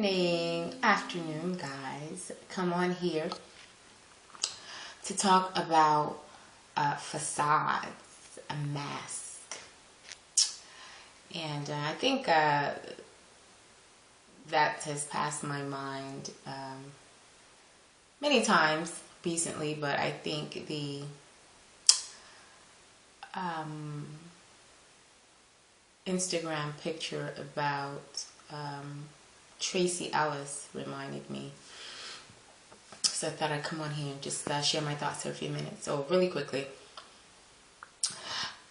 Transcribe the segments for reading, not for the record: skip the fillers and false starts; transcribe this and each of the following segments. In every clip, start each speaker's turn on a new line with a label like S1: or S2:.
S1: evening, afternoon, guys. Come on here to talk about facades, a mask. And I think that has passed my mind many times recently, but I think the Instagram picture about Tracee Ellis reminded me. So I thought I'd come on here and just share my thoughts for a few minutes. So really quickly,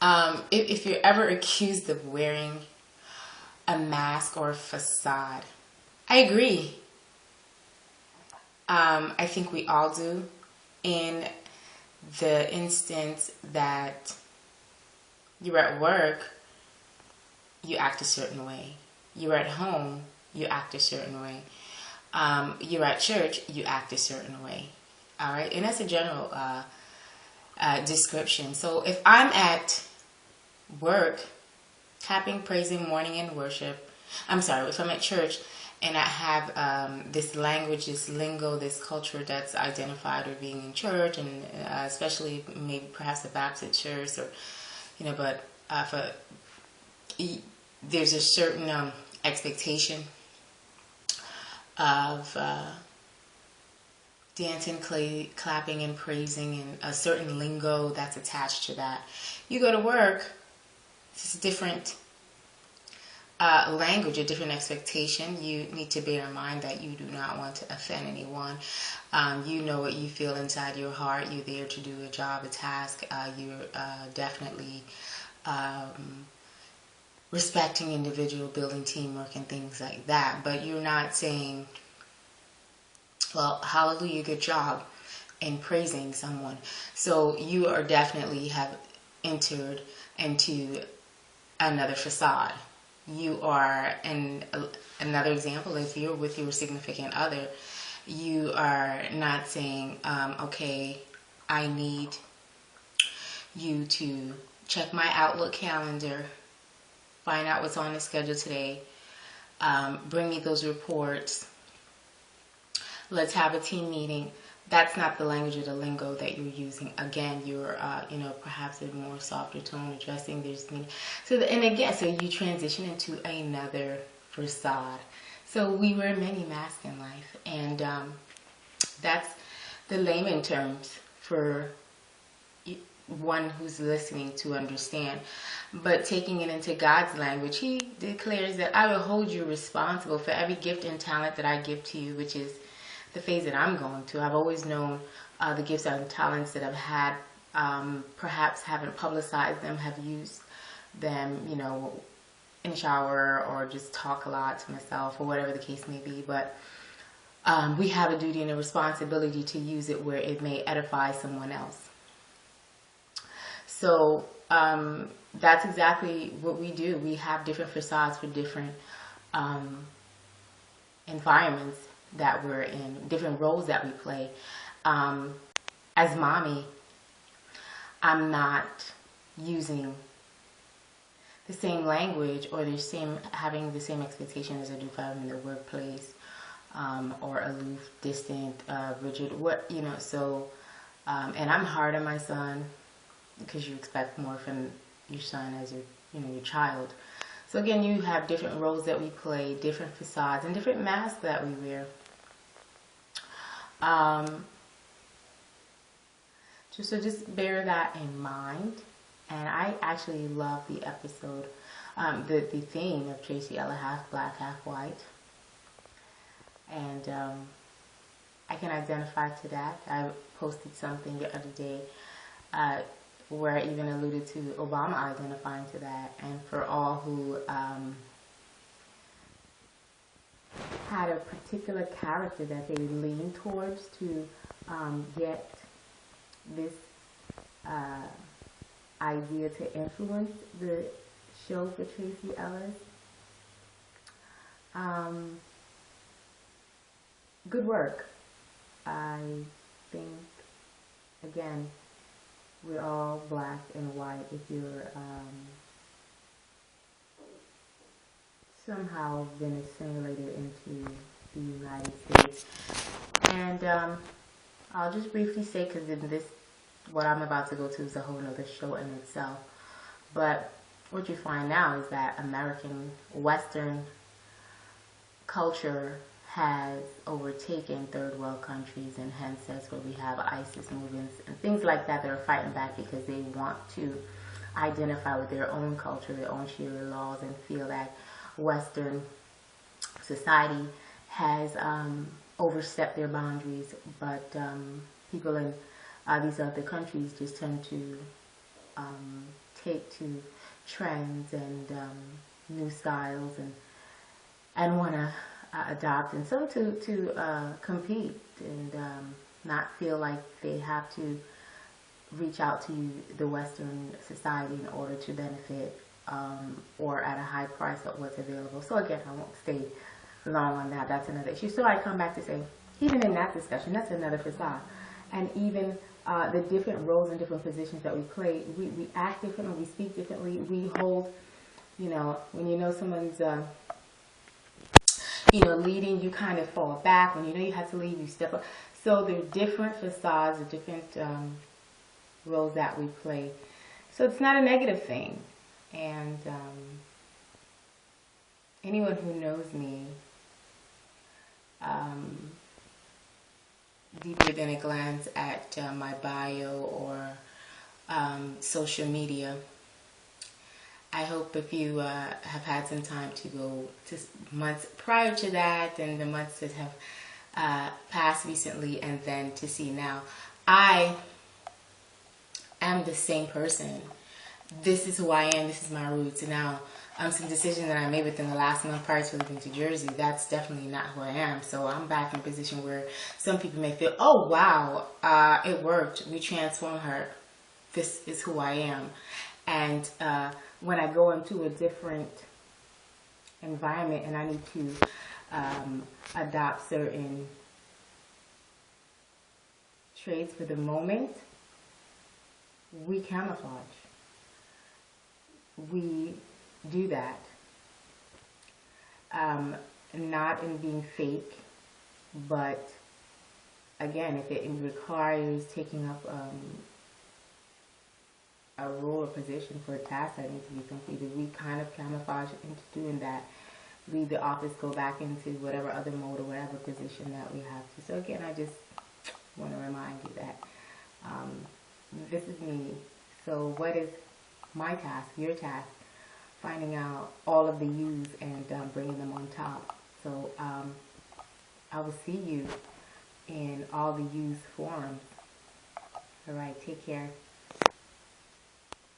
S1: if you're ever accused of wearing a mask or a facade, I agree. I think we all do. In the instance that you're at work, you act a certain way. You're at home, you act a certain way. You're at church, you act a certain way. All right, and that's a general description. So if I'm at work, clapping, praising, mourning, and worship, if I'm at church and I have this language, this lingo, this culture that's identified with being in church, and especially maybe perhaps the Baptist church, or but there's a certain expectation of dancing, clapping, and praising, and a certain lingo that's attached to that. You go to work, it's a different language, a different expectation. You need to bear in mind that you do not want to offend anyone. You know what you feel inside your heart. You're there to do a job, a task. You're definitely respecting individual, building teamwork and things like that. But you're not saying, well, hallelujah, good job, and praising someone. So you are definitely have entered into another facade. You are, and another example, if you're with your significant other, you are not saying, okay, I need you to check my Outlook calendar, find out what's on the schedule today, bring me those reports, let's have a team meeting. That's not the language or the lingo that you're using. Again, you're, perhaps a more softer tone addressing this meeting. So you transition into another facade. So we wear many masks in life, and that's the layman terms for one who's listening to understand. But taking it into God's language, He declares that I will hold you responsible for every gift and talent that I give to you, which is the phase that I'm going to. I've always known the gifts and talents that I've had, perhaps haven't publicized them, have used them, in the shower, or just talk a lot to myself, or whatever the case may be. But we have a duty and a responsibility to use it where it may edify someone else. So that's exactly what we do. We have different facades for different environments that we're in, different roles that we play. As mommy, I'm not using the same language or having the same expectation as I do if I'm in the workplace, or aloof, distant, rigid, so, and I'm hard on my son, because you expect more from your son as your child. So again, you have different roles that we play, different facades, and different masks that we wear. Just bear that in mind. And I actually love the episode, the theme of Tracee Ellis, half black, half white. And I can identify to that. I posted something the other day where I even alluded to Obama identifying to that. And for all who had a particular character that they lean towards to get this idea to influence the show for Tracee Ellis. Good work. I think, again, we're all black and white. If you're somehow been assimilated into I'll just briefly say, because in this, what I'm about to go to is a whole other show in itself. But what you find now is that American Western culture has overtaken third world countries, and hence that's where we have ISIS movements and things like that are fighting back because they want to identify with their own culture, their own Sharia laws, and feel that Western society has overstepped their boundaries. But people in these other countries just tend to take to trends and new styles and want to adopt, and some to compete and not feel like they have to reach out to the Western society in order to benefit or at a high price of what's available. So again, I won't stay long on that. That's another issue. So I come back to say, even in that discussion, that's another facade. And even the different roles and different positions that we play, we act differently, we speak differently, we hold, you know, when you know someone's leading, you kind of fall back. When you know you have to leave, you step up. So there are different facades, or different roles that we play. So it's not a negative thing. And anyone who knows me deeper than a glance at my bio or social media, I hope if you have had some time to go to months prior to that and the months that have passed recently, and then to see now, I am the same person. This is who I am. This is my roots. And now, some decisions that I made within the last month prior to living to Jersey, that's definitely not who I am. So I'm back in a position where some people may feel, oh wow, it worked. We transformed her. This is who I am. And when I go into a different environment and I need to adopt certain traits for the moment, we camouflage. We do that. Not in being fake, but again, if it requires taking up a role or position for a task that needs to be completed, we kind of camouflage into doing that. Leave the office, go back into whatever other mode or whatever position that we have to. So again, I just want to remind you that this is me. So what is my task, your task? Finding out all of the yous and bringing them on top. So I will see you in all the yous forums. All right, take care.